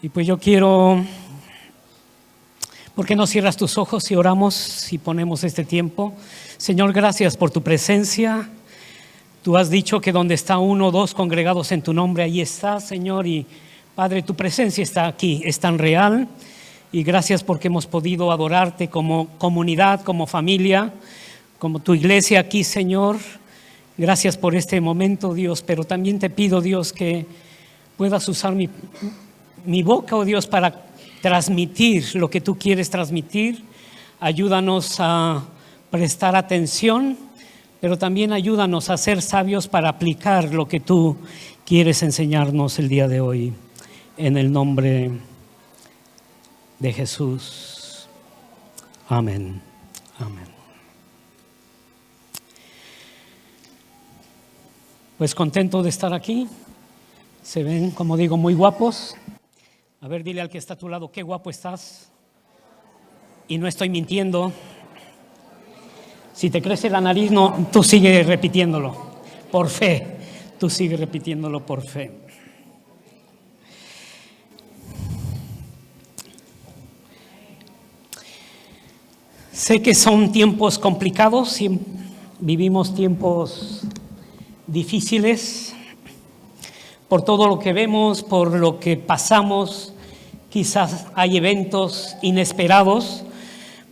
Y pues yo quiero, ¿por qué no cierras tus ojos y oramos y ponemos este tiempo? Señor, gracias por tu presencia. Tú has dicho que donde está uno o dos congregados en tu nombre, ahí estás, Señor. Y Padre, tu presencia está aquí, es tan real. Y gracias porque hemos podido adorarte como comunidad, como familia, como tu iglesia aquí, Señor. Gracias por este momento, Dios. Pero también te pido, Dios, que puedas usar mi boca, oh Dios, para transmitir lo que tú quieres transmitir. Ayúdanos a prestar atención, pero también ayúdanos a ser sabios para aplicar lo que tú quieres enseñarnos el día de hoy. En el nombre de Jesús. Amén. Amén. Pues contento de estar aquí. Se ven, como digo, muy guapos. A ver, dile al que está a tu lado, qué guapo estás. Y no estoy mintiendo. Si te crece la nariz, no, tú sigue repitiéndolo por fe. Tú sigue repitiéndolo por fe. Sé que son tiempos complicados, vivimos tiempos difíciles por todo lo que vemos, por lo que pasamos. Quizás hay eventos inesperados.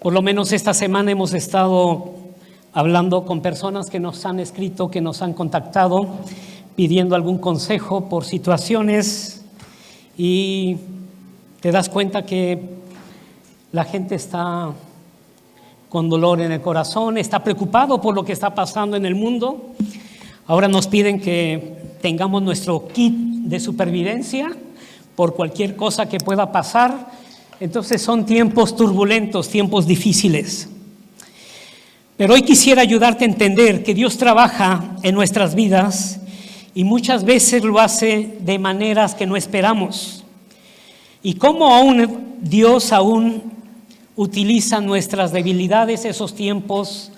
Por lo menos esta semana hemos estado hablando con personas que nos han escrito, que nos han contactado, pidiendo algún consejo por situaciones, y te das cuenta que la gente está con dolor en el corazón, está preocupado por lo que está pasando en el mundo. Ahora nos piden que tengamos nuestro kit de supervivencia por cualquier cosa que pueda pasar. Entonces son tiempos turbulentos, tiempos difíciles. Pero hoy quisiera ayudarte a entender que Dios trabaja en nuestras vidas y muchas veces lo hace de maneras que no esperamos. Y cómo Dios aún utiliza nuestras debilidades, esos tiempos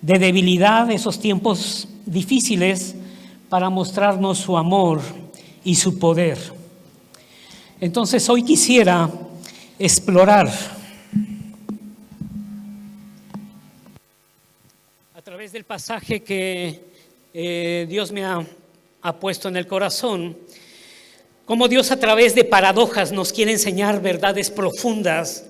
de debilidad, esos tiempos difíciles, para mostrarnos su amor y su poder. Entonces hoy quisiera explorar a través del pasaje que Dios me ha puesto en el corazón, cómo Dios a través de paradojas nos quiere enseñar verdades profundas.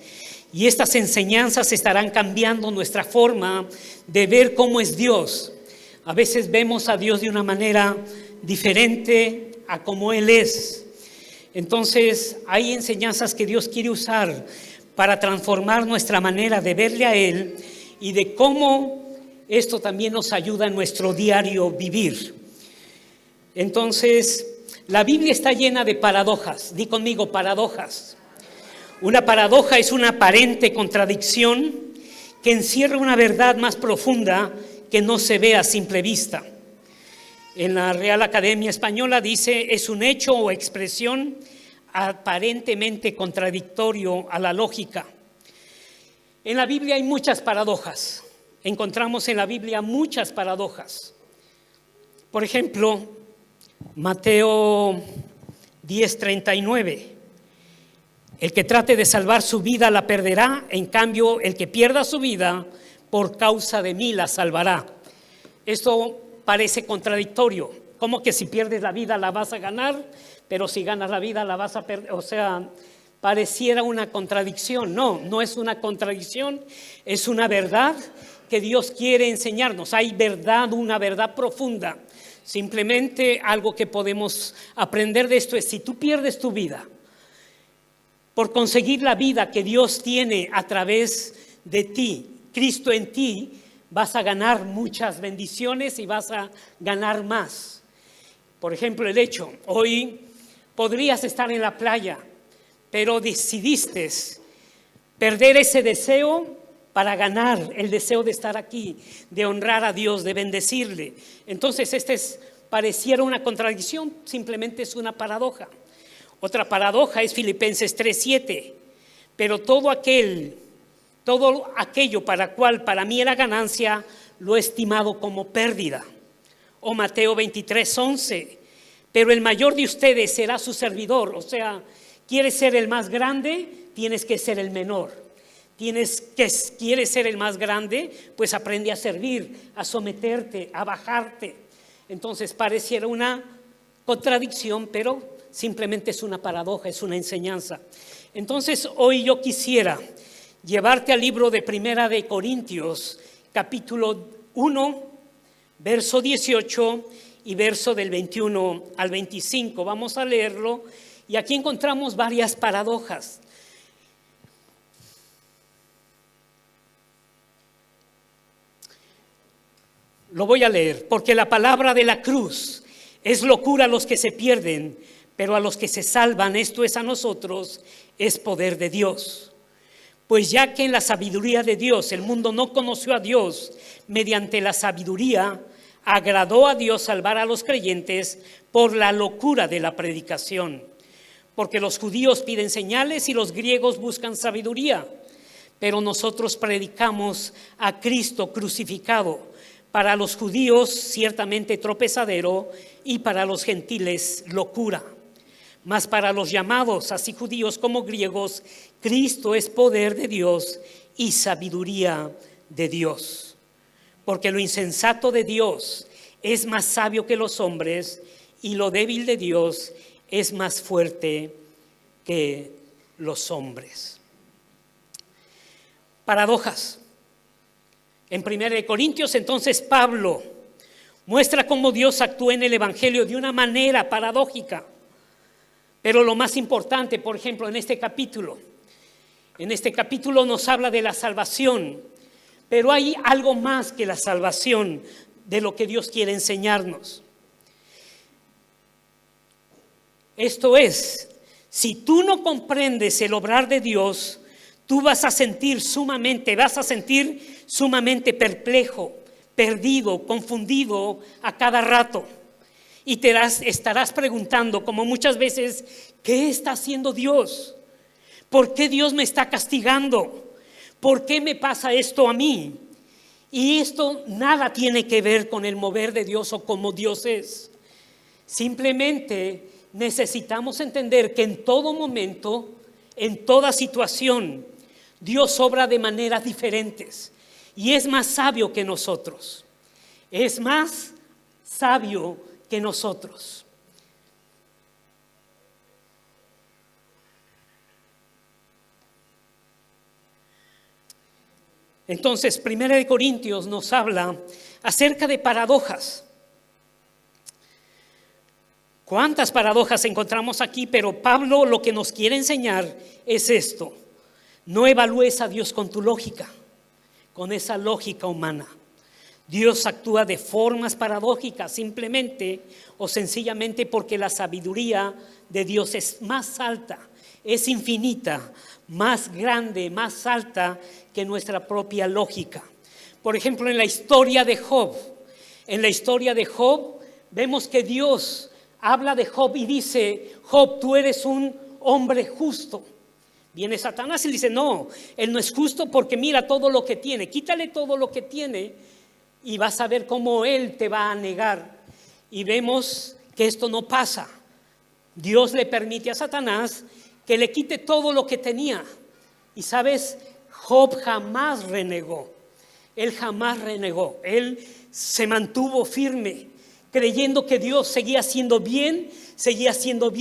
Y estas enseñanzas estarán cambiando nuestra forma de ver cómo es Dios. A veces vemos a Dios de una manera diferente a cómo Él es. Entonces hay enseñanzas que Dios quiere usar para transformar nuestra manera de verle a Él, y de cómo esto también nos ayuda en nuestro diario vivir. Entonces la Biblia está llena de paradojas. Di conmigo, paradojas. Una paradoja es una aparente contradicción que encierra una verdad más profunda que no se ve a simple vista. En la Real Academia Española dice: es un hecho o expresión aparentemente contradictorio a la lógica. En la Biblia hay muchas paradojas. Encontramos en la Biblia muchas paradojas. Por ejemplo, Mateo 10:39. El que trate de salvar su vida la perderá, en cambio el que pierda su vida por causa de mí la salvará. Esto parece contradictorio. ¿Cómo que si pierdes la vida la vas a ganar, pero si ganas la vida la vas a perder? O sea, pareciera una contradicción. No, no es una contradicción, es una verdad que Dios quiere enseñarnos. Hay verdad, una verdad profunda. Simplemente algo que podemos aprender de esto es: si tú pierdes tu vida por conseguir la vida que Dios tiene a través de ti, Cristo en ti, vas a ganar muchas bendiciones y vas a ganar más. Por ejemplo, el hecho, hoy podrías estar en la playa, pero decidiste perder ese deseo para ganar el deseo de estar aquí, de honrar a Dios, de bendecirle. Entonces pareciera una contradicción, simplemente es una paradoja. Otra paradoja es Filipenses 3:7. Pero todo aquello para mí era ganancia, lo he estimado como pérdida. O Mateo 23:11. Pero el mayor de ustedes será su servidor. O sea, ¿Quieres ser el más grande? Tienes que ser el menor. ¿Quieres ser el más grande? Pues aprende a servir, a someterte, a bajarte. Entonces pareciera una contradicción, pero simplemente es una paradoja, es una enseñanza. Entonces hoy yo quisiera llevarte al libro de Primera de Corintios, capítulo 1, verso 18 y verso del 21 al 25. Vamos a leerlo y aquí encontramos varias paradojas. Lo voy a leer. Porque la palabra de la cruz es locura a los que se pierden, pero a los que se salvan, esto es a nosotros, es poder de Dios. Pues ya que en la sabiduría de Dios el mundo no conoció a Dios, mediante la sabiduría agradó a Dios salvar a los creyentes por la locura de la predicación. Porque los judíos piden señales y los griegos buscan sabiduría, pero nosotros predicamos a Cristo crucificado, para los judíos ciertamente tropezadero y para los gentiles locura. Mas para los llamados, así judíos como griegos, Cristo es poder de Dios y sabiduría de Dios. Porque lo insensato de Dios es más sabio que los hombres, y lo débil de Dios es más fuerte que los hombres. Paradojas. En 1 Corintios, entonces, Pablo muestra cómo Dios actúa en el Evangelio de una manera paradójica. Pero lo más importante, por ejemplo, en este capítulo nos habla de la salvación, pero hay algo más que la salvación de lo que Dios quiere enseñarnos. Esto es, si tú no comprendes el obrar de Dios, tú vas a sentir sumamente perplejo, perdido, confundido a cada rato. Y te estarás preguntando, como muchas veces, ¿qué está haciendo Dios? ¿Por qué Dios me está castigando? ¿Por qué me pasa esto a mí? Y esto nada tiene que ver con el mover de Dios o cómo Dios es. Simplemente necesitamos entender que en todo momento, en toda situación, Dios obra de maneras diferentes y es más sabio que nosotros. Es más sabio que nosotros. Entonces, 1 Corintios nos habla acerca de paradojas. ¿Cuántas paradojas encontramos aquí? Pero Pablo lo que nos quiere enseñar es esto. No evalúes a Dios con tu lógica, con esa lógica humana. Dios actúa de formas paradójicas simplemente o sencillamente porque la sabiduría de Dios es más alta, es infinita, más grande, más alta que nuestra propia lógica. Por ejemplo, en la historia de Job, vemos que Dios habla de Job y dice: Job, tú eres un hombre justo. Viene Satanás y dice: no, él no es justo porque mira todo lo que tiene, quítale todo lo que tiene y vas a ver cómo él te va a negar. Y vemos que esto no pasa. Dios le permite a Satanás que le quite todo lo que tenía. Y sabes, Job jamás renegó. Él jamás renegó. Él se mantuvo firme, creyendo que Dios seguía siendo bien, seguía siendo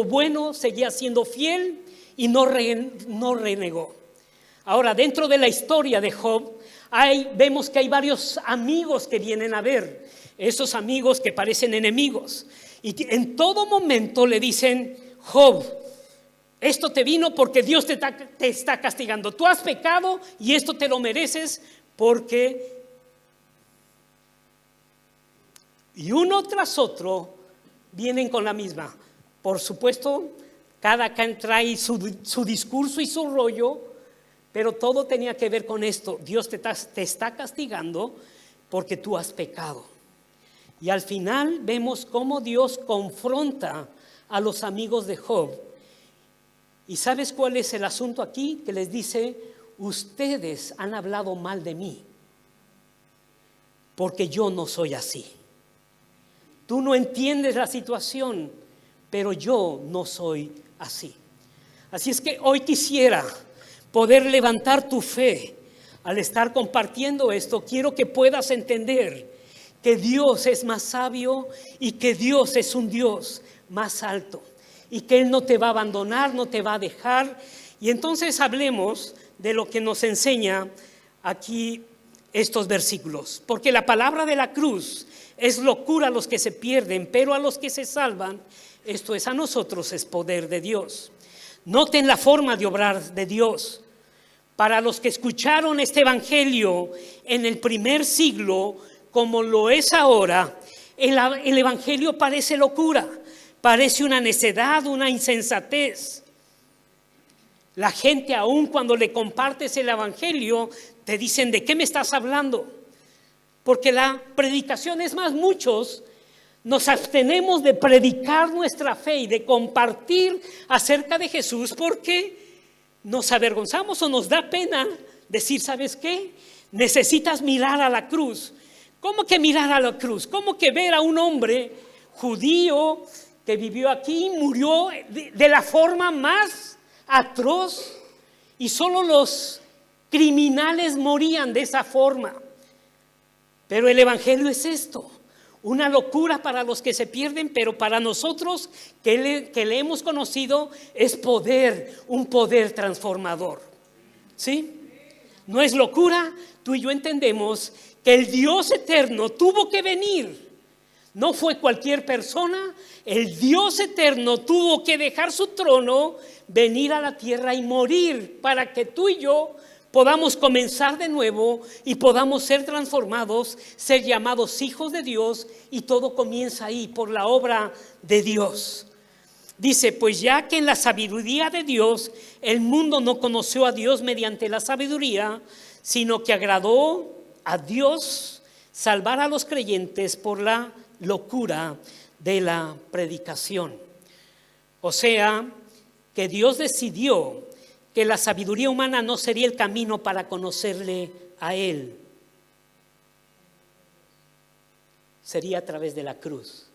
bueno, seguía siendo fiel y no renegó. Ahora, dentro de la historia de Job, vemos que hay varios amigos que vienen a ver, esos amigos que parecen enemigos, y que en todo momento le dicen: Job, esto te vino porque Dios te está castigando, tú has pecado y esto te lo mereces porque... Y uno tras otro vienen con la misma. Por supuesto, cada quien trae su discurso y su rollo, pero todo tenía que ver con esto. Dios te está castigando porque tú has pecado. Y al final vemos cómo Dios confronta a los amigos de Job. ¿Y sabes cuál es el asunto aquí? Que les dice: ustedes han hablado mal de mí, porque yo no soy así. Tú no entiendes la situación, pero yo no soy así. Así es que hoy quisiera poder levantar tu fe al estar compartiendo esto. Quiero que puedas entender que Dios es más sabio y que Dios es un Dios más alto y que Él no te va a abandonar, no te va a dejar. Y entonces hablemos de lo que nos enseña aquí estos versículos. Porque la palabra de la cruz es locura a los que se pierden, pero a los que se salvan, esto es, a nosotros es poder de Dios. Noten la forma de obrar de Dios. Para los que escucharon este evangelio en el primer siglo, como lo es ahora, el evangelio parece locura, parece una necedad, una insensatez. La gente, aún cuando le compartes el evangelio, te dicen: ¿de qué me estás hablando? Porque la predicación, es más, muchos nos abstenemos de predicar nuestra fe y de compartir acerca de Jesús porque nos avergonzamos o nos da pena decir: ¿sabes qué? Necesitas mirar a la cruz. ¿Cómo que mirar a la cruz? ¿Cómo que ver a un hombre judío que vivió aquí, murió de la forma más atroz, y solo los criminales morían de esa forma? Pero el evangelio es esto: una locura para los que se pierden, pero para nosotros que le hemos conocido es poder, un poder transformador. ¿Sí? No es locura. Tú y yo entendemos que el Dios eterno tuvo que venir. No fue cualquier persona. El Dios eterno tuvo que dejar su trono, venir a la tierra y morir para que tú y yo podamos comenzar de nuevo y podamos ser transformados, ser llamados hijos de Dios, y todo comienza ahí por la obra de Dios. Dice: pues ya que en la sabiduría de Dios el mundo no conoció a Dios mediante la sabiduría, sino que agradó a Dios salvar a los creyentes por la locura de la predicación. O sea, que Dios decidió que la sabiduría humana no sería el camino para conocerle a Él. Sería a través de la cruz.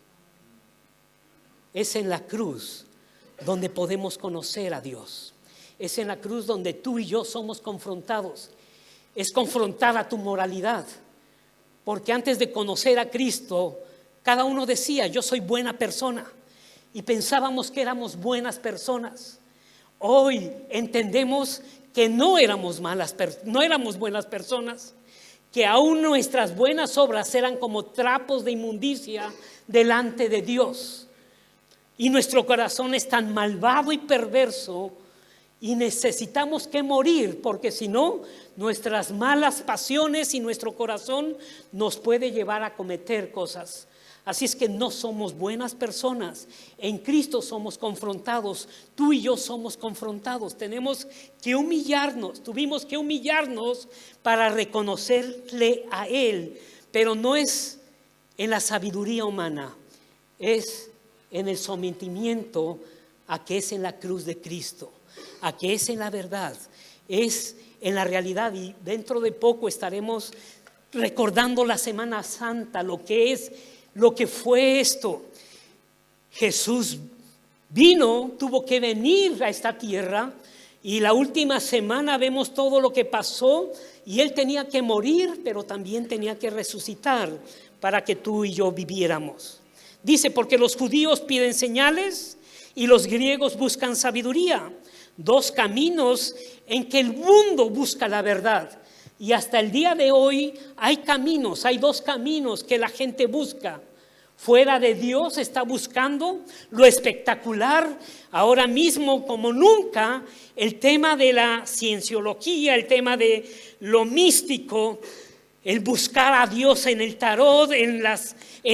Es en la cruz donde podemos conocer a Dios. Es en la cruz donde tú y yo somos confrontados. Es confrontada tu moralidad. Porque antes de conocer a Cristo, cada uno decía: yo soy buena persona. Y pensábamos que éramos buenas personas. Hoy entendemos que no éramos buenas personas, que aún nuestras buenas obras eran como trapos de inmundicia delante de Dios. Y nuestro corazón es tan malvado y perverso, y necesitamos que morir, porque si no, nuestras malas pasiones y nuestro corazón nos puede llevar a cometer cosas. Así es que no somos buenas personas. En Cristo somos confrontados. Tú y yo somos confrontados. Tuvimos que humillarnos para reconocerle a Él. Pero no es en la sabiduría humana, es en el sometimiento a que es en la cruz de Cristo, a que es en la verdad, es en la realidad. Y dentro de poco estaremos recordando la Semana Santa, lo que fue esto. Jesús tuvo que venir a esta tierra, y la última semana vemos todo lo que pasó, y Él tenía que morir, pero también tenía que resucitar para que tú y yo viviéramos. Dice: porque los judíos piden señales y los griegos buscan sabiduría, dos caminos en que el mundo busca la verdad. Y hasta el día de hoy hay dos caminos que la gente busca. Fuera de Dios está buscando lo espectacular. Ahora mismo, como nunca, el tema de la cienciología, el tema de lo místico, el buscar a Dios en el tarot, en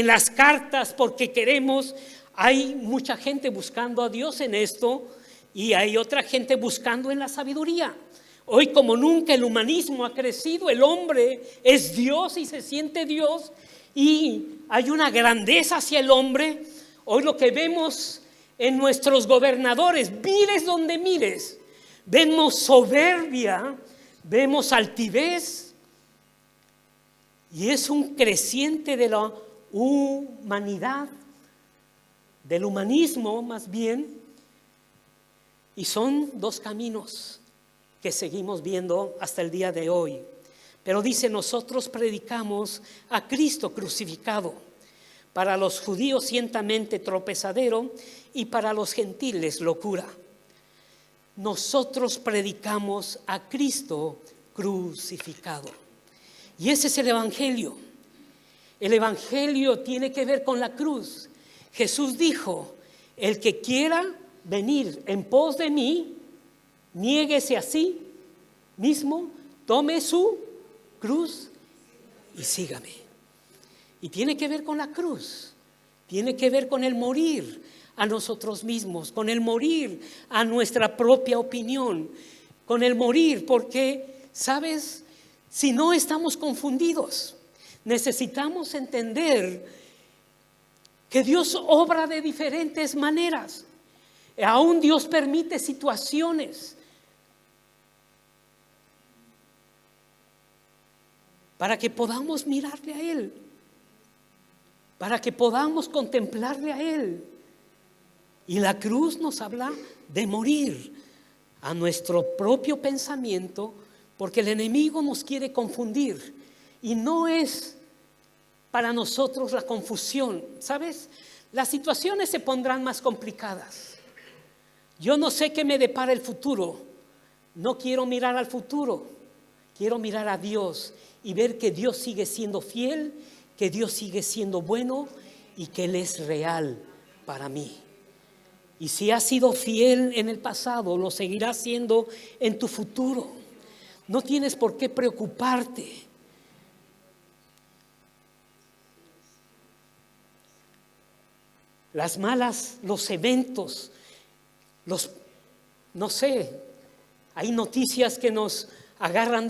las cartas, porque queremos. Hay mucha gente buscando a Dios en esto, y hay otra gente buscando en la sabiduría. Hoy como nunca el humanismo ha crecido, el hombre es Dios y se siente Dios, y hay una grandeza hacia el hombre. Hoy lo que vemos en nuestros gobernadores, mires donde mires, vemos soberbia, vemos altivez, y es un creciente de la humanidad, del humanismo más bien, Y son dos caminos que seguimos viendo hasta el día de hoy. Pero dice, nosotros predicamos a Cristo crucificado, para los judíos ciertamente tropezadero y para los gentiles locura. Nosotros predicamos a Cristo crucificado. Y ese es el evangelio. El evangelio tiene que ver con la cruz. Jesús dijo, el que quiera venir en pos de mí, niéguese a sí mismo, tome su cruz y sígame. Y tiene que ver con la cruz, tiene que ver con el morir a nosotros mismos, con el morir a nuestra propia opinión, con el morir porque, ¿sabes? Si no estamos confundidos, necesitamos entender que Dios obra de diferentes maneras. Aún Dios permite situaciones para que podamos mirarle a Él, para que podamos contemplarle a Él. Y la cruz nos habla de morir a nuestro propio pensamiento, porque el enemigo nos quiere confundir. Y no es para nosotros la confusión, ¿sabes? Las situaciones se pondrán más complicadas. Yo no sé qué me depara el futuro. No quiero mirar al futuro. Quiero mirar a Dios y ver que Dios sigue siendo fiel, que Dios sigue siendo bueno y que Él es real para mí. Y si has sido fiel en el pasado, lo seguirás siendo en tu futuro. No tienes por qué preocuparte. Las malas, los eventos, no sé, hay noticias que nos agarran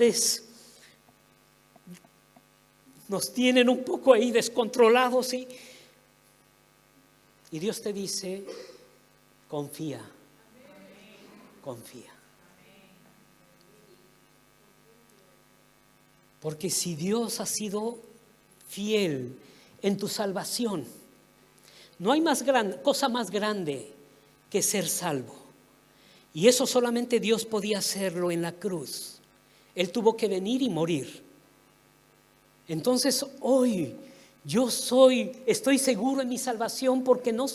nos tienen un poco ahí descontrolados y Dios te dice, confía, confía. Porque si Dios ha sido fiel en tu salvación, no hay cosa más grande que ser salvo. Y eso solamente Dios podía hacerlo en la cruz. Él tuvo que venir y morir. Entonces hoy estoy seguro en mi salvación porque no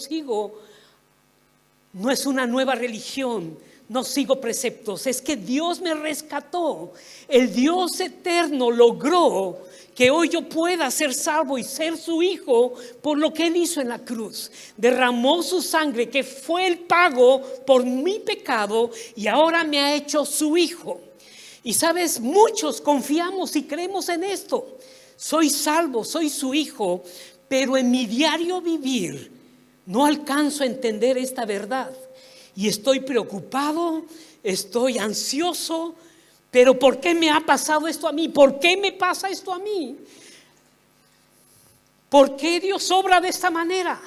es una nueva religión, no sigo preceptos, es que Dios me rescató. El Dios eterno logró que hoy yo pueda ser salvo y ser su hijo por lo que Él hizo en la cruz. Derramó su sangre, que fue el pago por mi pecado, y ahora me ha hecho su hijo. Y sabes, muchos confiamos y creemos en esto. Soy salvo, soy su hijo, pero en mi diario vivir no alcanzo a entender esta verdad. Y estoy preocupado, estoy ansioso. Pero ¿por qué me ha pasado esto a mí? ¿Por qué me pasa esto a mí? ¿Por qué Dios obra de esta manera?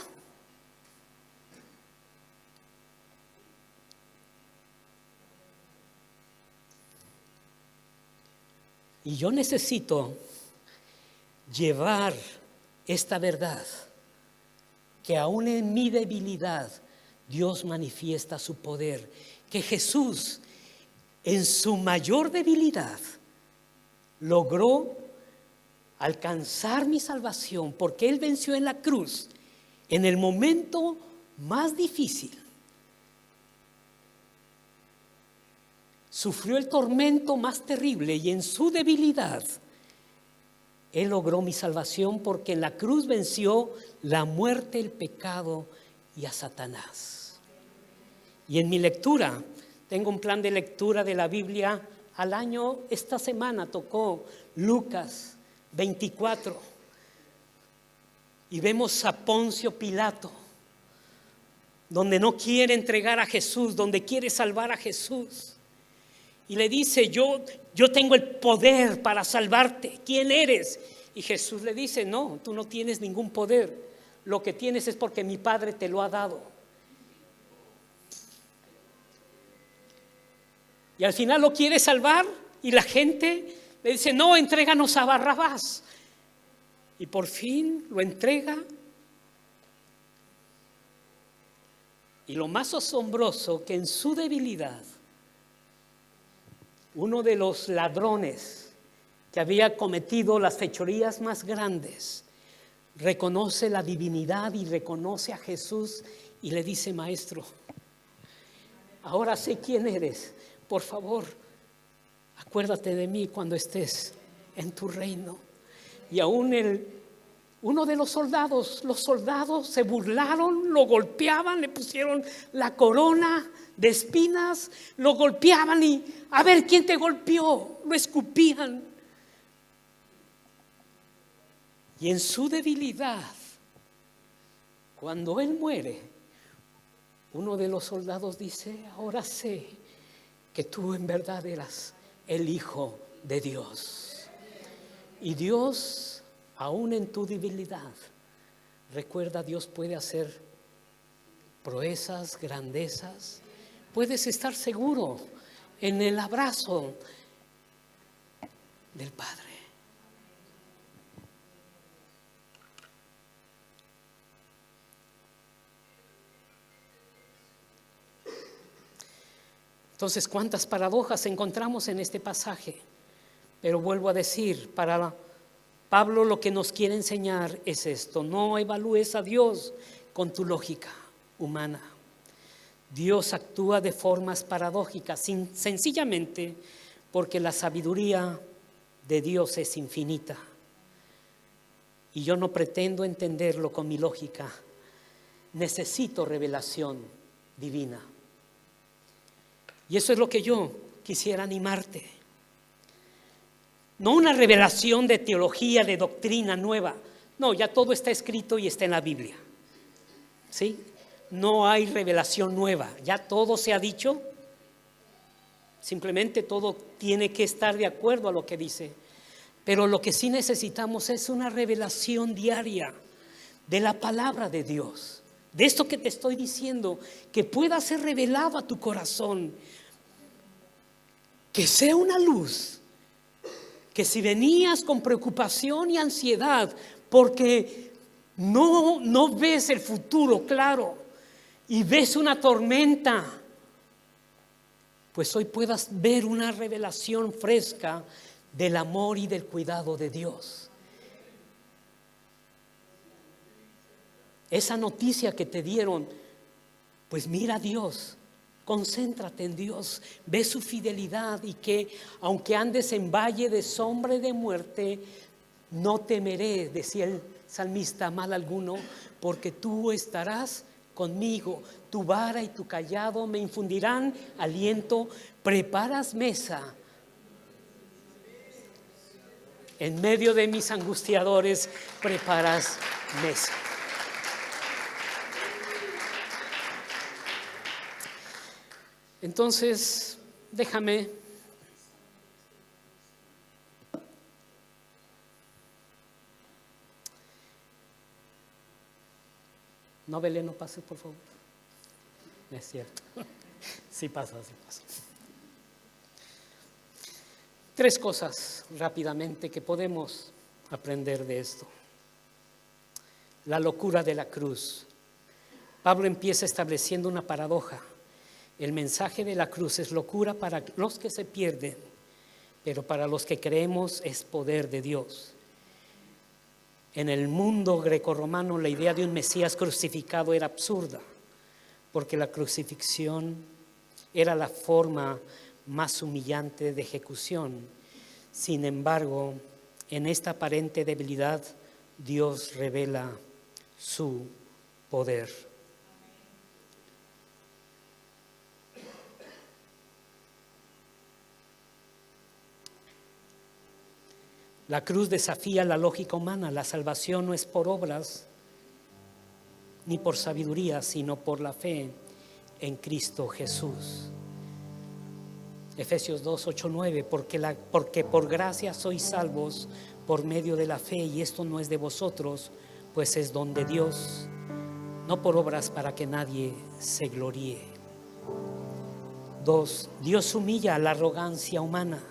Y yo necesito llevar esta verdad, que aún en mi debilidad Dios manifiesta su poder, que Jesús en su mayor debilidad logró alcanzar mi salvación, porque Él venció en la cruz en el momento más difícil. Sufrió el tormento más terrible y en su debilidad Él logró mi salvación, porque en la cruz venció la muerte, el pecado y a Satanás. Y en mi lectura, tengo un plan de lectura de la Biblia al año. Esta semana tocó Lucas 24 y vemos a Poncio Pilato, donde no quiere entregar a Jesús, donde quiere salvar a Jesús. Y le dice, yo tengo el poder para salvarte. ¿Quién eres? Y Jesús le dice, no, tú no tienes ningún poder. Lo que tienes es porque mi Padre te lo ha dado. Y al final lo quiere salvar y la gente le dice, no, entréganos a Barrabás. Y por fin lo entrega. Y lo más asombroso, que en su debilidad, uno de los ladrones que había cometido las fechorías más grandes, reconoce la divinidad y reconoce a Jesús y le dice: Maestro, ahora sé quién eres, por favor, acuérdate de mí cuando estés en tu reino. Y aún uno de los soldados se burlaron, lo golpeaban, le pusieron la corona de espinas, lo golpeaban y a ver quién te golpeó, lo escupían. Y en su debilidad, cuando él muere, uno de los soldados dice: ahora sé que tú en verdad eras el Hijo de Dios. Y Dios, aún en tu debilidad, recuerda, Dios puede hacer proezas, grandezas. Puedes estar seguro en el abrazo del Padre. Entonces, ¿cuántas paradojas encontramos en este pasaje? Pero vuelvo a decir, para Pablo lo que nos quiere enseñar es esto: no evalúes a Dios con tu lógica humana. Dios actúa de formas paradójicas, sencillamente porque la sabiduría de Dios es infinita. Y yo no pretendo entenderlo con mi lógica. Necesito revelación divina. Y eso es lo que yo quisiera animarte. No una revelación de teología, de doctrina nueva. No, ya todo está escrito y está en la Biblia. ¿Sí? No hay revelación nueva. Ya todo se ha dicho. Simplemente todo tiene que estar de acuerdo a lo que dice. Pero lo que sí necesitamos es una revelación diaria de la palabra de Dios. De esto que te estoy diciendo, que pueda ser revelado a tu corazón, que sea una luz, que si venías con preocupación y ansiedad porque no ves el futuro claro y ves una tormenta, pues hoy puedas ver una revelación fresca del amor y del cuidado de Dios. Esa noticia que te dieron, pues mira a Dios, concéntrate en Dios, ve su fidelidad, y que aunque andes en valle de sombra y de muerte, no temeré, decía el salmista, mal alguno, porque tú estarás conmigo, tu vara y tu cayado me infundirán aliento, preparas mesa en medio de mis angustiadores, preparas mesa. Entonces, déjame no, Belén, no pases, por favor. No es cierto. Sí pasa, sí pasa. 3 cosas rápidamente que podemos aprender de esto. La locura de la cruz. Pablo empieza estableciendo una paradoja. El mensaje de la cruz es locura para los que se pierden, pero para los que creemos es poder de Dios. En el mundo grecorromano la idea de un Mesías crucificado era absurda, porque la crucifixión era la forma más humillante de ejecución. Sin embargo, en esta aparente debilidad, Dios revela su poder. La cruz desafía la lógica humana. La salvación no es por obras ni por sabiduría, sino por la fe en Cristo Jesús. Efesios 2, 8, 9, porque por gracia sois salvos por medio de la fe, y esto no es de vosotros, pues es don de Dios, no por obras para que nadie se gloríe. 2, Dios humilla la arrogancia humana.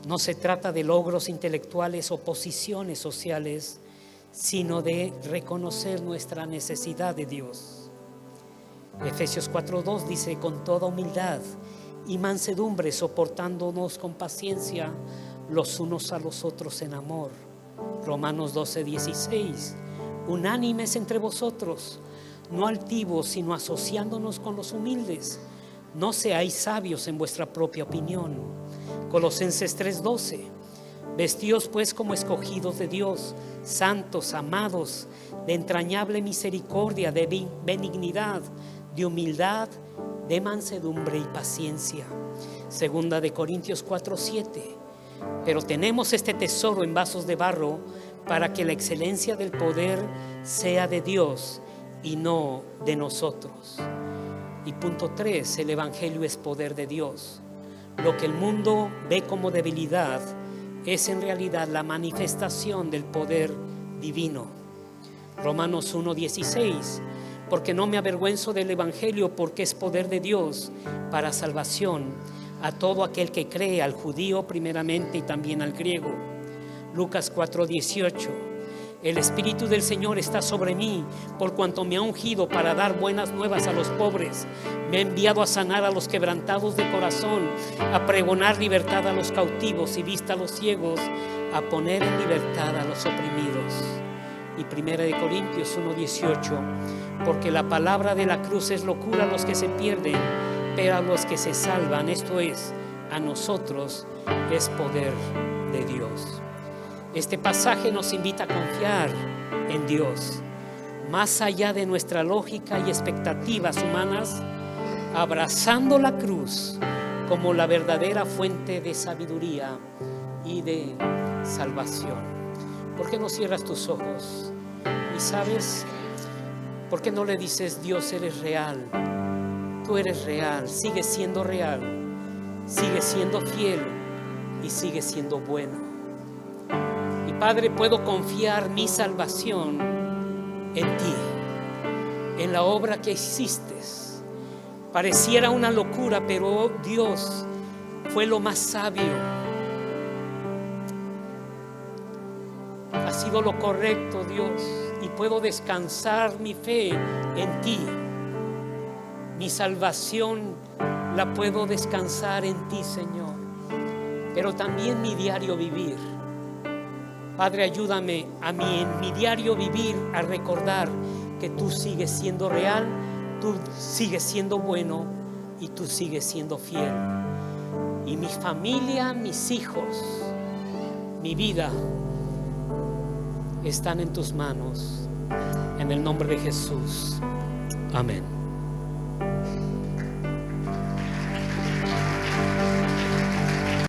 No se trata de logros intelectuales o posiciones sociales, sino de reconocer nuestra necesidad de Dios. Efesios 4:2 dice: con toda humildad y mansedumbre, soportándonos con paciencia los unos a los otros en amor. Romanos 12:16: unánimes entre vosotros, no altivos, sino asociándonos con los humildes. No seáis sabios en vuestra propia opinión. Colosenses 3:12: vestíos pues como escogidos de Dios, santos, amados, de entrañable misericordia, de benignidad, de humildad, de mansedumbre y paciencia. Segunda de Corintios 4:7: pero tenemos este tesoro en vasos de barro, para que la excelencia del poder sea de Dios y no de nosotros. Y punto 3: el Evangelio es poder de Dios. Lo que el mundo ve como debilidad es en realidad la manifestación del poder divino. Romanos 1:16: porque no me avergüenzo del Evangelio, porque es poder de Dios para salvación a todo aquel que cree, al judío primeramente y también al griego. Lucas 4:18: el Espíritu del Señor está sobre mí, por cuanto me ha ungido para dar buenas nuevas a los pobres. Me ha enviado a sanar a los quebrantados de corazón, a pregonar libertad a los cautivos y vista a los ciegos, a poner en libertad a los oprimidos. Y 1 Corintios 1:18: porque la palabra de la cruz es locura a los que se pierden, pero a los que se salvan, esto es, a nosotros, es poder de Dios. Este pasaje nos invita a confiar en Dios, más allá de nuestra lógica y expectativas humanas, abrazando la cruz como la verdadera fuente de sabiduría y de salvación. ¿Por qué no cierras tus ojos? Y sabes, ¿por qué no le dices: Dios, eres real? Tú eres real, sigues siendo real, sigues siendo fiel y sigues siendo bueno. Y Padre, puedo confiar mi salvación en ti, en la obra que hiciste. Pareciera una locura, pero Dios fue lo más sabio. Ha sido lo correcto, Dios, y puedo descansar mi fe en ti. Mi salvación la puedo descansar en ti, Señor, pero también mi diario vivir. Padre, ayúdame a mí en mi diario vivir a recordar que tú sigues siendo real, tú sigues siendo bueno y tú sigues siendo fiel. Y mi familia, mis hijos, mi vida están en tus manos. En el nombre de Jesús. Amén.